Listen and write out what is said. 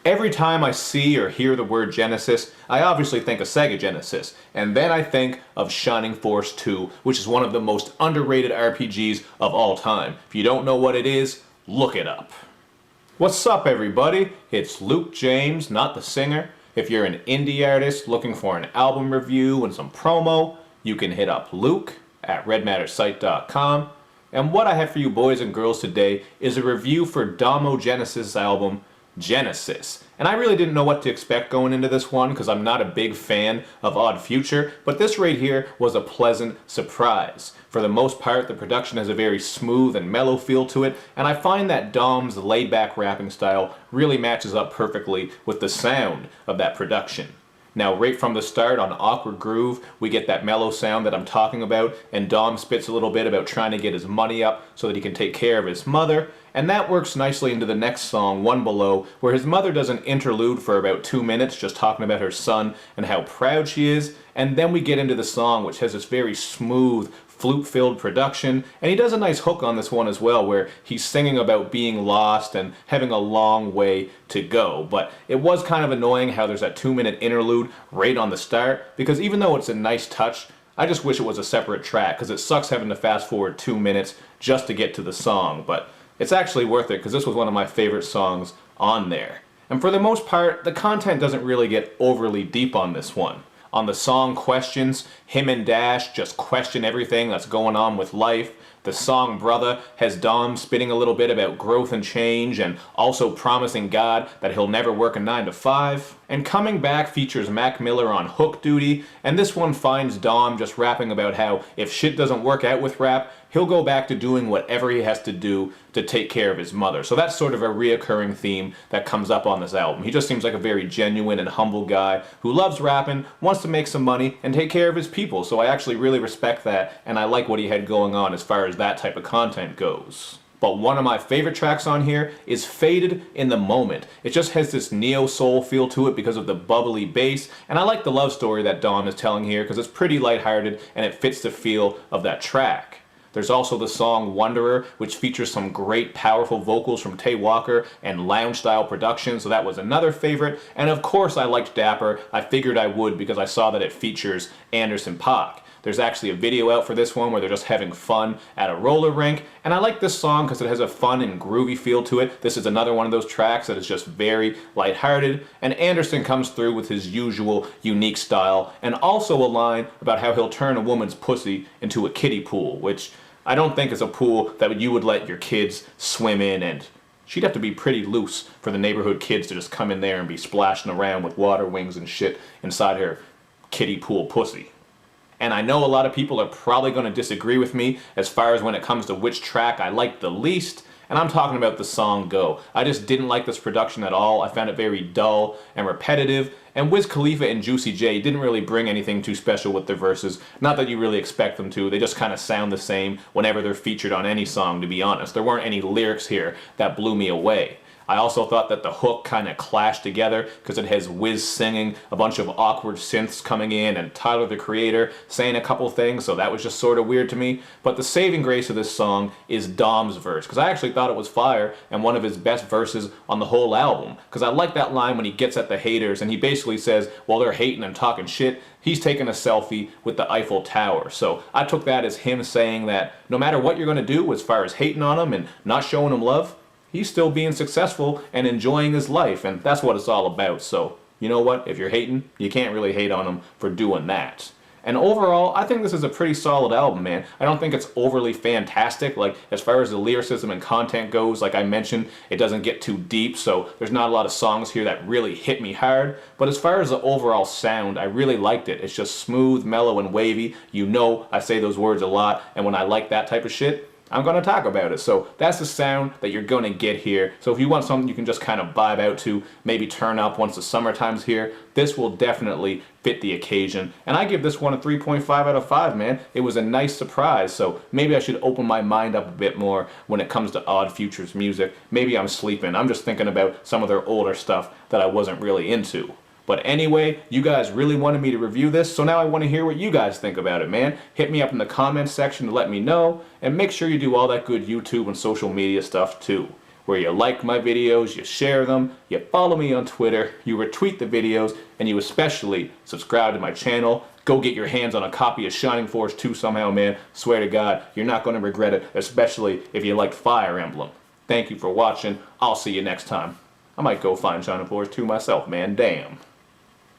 Every time I see or hear the word Genesis, I obviously think of Sega Genesis, and then I think of Shining Force 2, which is one of the most underrated RPGs of all time. If you don't know what it is, look it up. What's up, everybody? It's Luke James, not the singer. If you're an indie artist looking for an album review and some promo, you can hit up Luke at redmattersite.com. And what I have for you boys and girls today is a review for Domo Genesis' album, Genesis. And I really didn't know what to expect going into this one because I'm not a big fan of Odd Future, but this right here was a pleasant surprise. For the most part, the production has a very smooth and mellow feel to it, and I find that Dom's laid-back rapping style really matches up perfectly with the sound of that production. Now, right from the start on Awkward Groove, we get that mellow sound that I'm talking about, and Dom spits a little bit about trying to get his money up so that he can take care of his mother, and that works nicely into the next song, One Below, where his mother does an interlude for about 2 minutes just talking about her son and how proud she is, and then we get into the song, which has this very smooth, flute-filled production, and he does a nice hook on this one as well, where he's singing about being lost and having a long way to go. But it was kind of annoying how there's that 2-minute interlude right on the start, because even though it's a nice touch, I just wish it was a separate track, because it sucks having to fast forward 2 minutes just to get to the song. But it's actually worth it, because this was one of my favorite songs on there. And for the most part, the content doesn't really get overly deep on this one. On the song Questions, him and Dash just question everything that's going on with life. The song Brother has Dom spitting a little bit about growth and change and also promising God that he'll never work a 9 to 5. And Coming Back features Mac Miller on hook duty, and this one finds Dom just rapping about how if shit doesn't work out with rap, he'll go back to doing whatever he has to do to take care of his mother. So that's sort of a reoccurring theme that comes up on this album. He just seems like a very genuine and humble guy who loves rapping, wants to make some money, and take care of his people. So I actually really respect that, and I like what he had going on as far as that type of content goes. But one of my favorite tracks on here is Faded in the Moment. It just has this neo-soul feel to it because of the bubbly bass, and I like the love story that Dom is telling here because it's pretty lighthearted and it fits the feel of that track. There's also the song Wanderer, which features some great powerful vocals from Tay Walker and lounge-style production, so that was another favorite. And of course I liked Dapper. I figured I would because I saw that it features Anderson .Paak. There's actually a video out for this one where they're just having fun at a roller rink, and I like this song because it has a fun and groovy feel to it. This is another one of those tracks that is just very lighthearted, and Anderson comes through with his usual unique style, and also a line about how he'll turn a woman's pussy into a kiddie pool, which I don't think is a pool that you would let your kids swim in, and she'd have to be pretty loose for the neighborhood kids to just come in there and be splashing around with water wings and shit inside her kiddie pool pussy. And I know a lot of people are probably going to disagree with me as far as when it comes to which track I like the least, and I'm talking about the song Go. I just didn't like this production at all. I found it very dull and repetitive, and Wiz Khalifa and Juicy J didn't really bring anything too special with their verses. Not that you really expect them to, they just kind of sound the same whenever they're featured on any song, to be honest. There weren't any lyrics here that blew me away. I also thought that the hook kind of clashed together because it has Wiz singing, a bunch of awkward synths coming in, and Tyler the Creator saying a couple things, so that was just sort of weird to me. But the saving grace of this song is Dom's verse, because I actually thought it was fire and one of his best verses on the whole album. Because I like that line when he gets at the haters and he basically says, while they're hating and talking shit, he's taking a selfie with the Eiffel Tower. So I took that as him saying that no matter what you're going to do as far as hating on him and not showing him love, he's still being successful and enjoying his life, and that's what it's all about. So, you know what? If you're hating, you can't really hate on him for doing that. And overall, I think this is a pretty solid album, man. I don't think it's overly fantastic. Like, as far as the lyricism and content goes, like I mentioned, it doesn't get too deep, so there's not a lot of songs here that really hit me hard. But as far as the overall sound, I really liked it. It's just smooth, mellow, and wavy. You know I say those words a lot, and when I like that type of shit, I'm going to talk about it. So that's the sound that you're going to get here. So if you want something you can just kind of vibe out to, maybe turn up once the summertime's here, this will definitely fit the occasion. And I give this one a 3.5 out of 5, man. It was a nice surprise, so maybe I should open my mind up a bit more when it comes to Odd Future's music. Maybe I'm sleeping. I'm just thinking about some of their older stuff that I wasn't really into. But anyway, you guys really wanted me to review this, so now I want to hear what you guys think about it, man. Hit me up in the comments section to let me know, and make sure you do all that good YouTube and social media stuff too. where you like my videos, you share them, you follow me on Twitter, you retweet the videos, and you especially subscribe to my channel. Go get your hands on a copy of Shining Force 2 somehow, man. Swear to God, you're not going to regret it, especially if you like Fire Emblem. Thank you for watching. I'll see you next time. I might go find Shining Force 2 myself, man. Damn.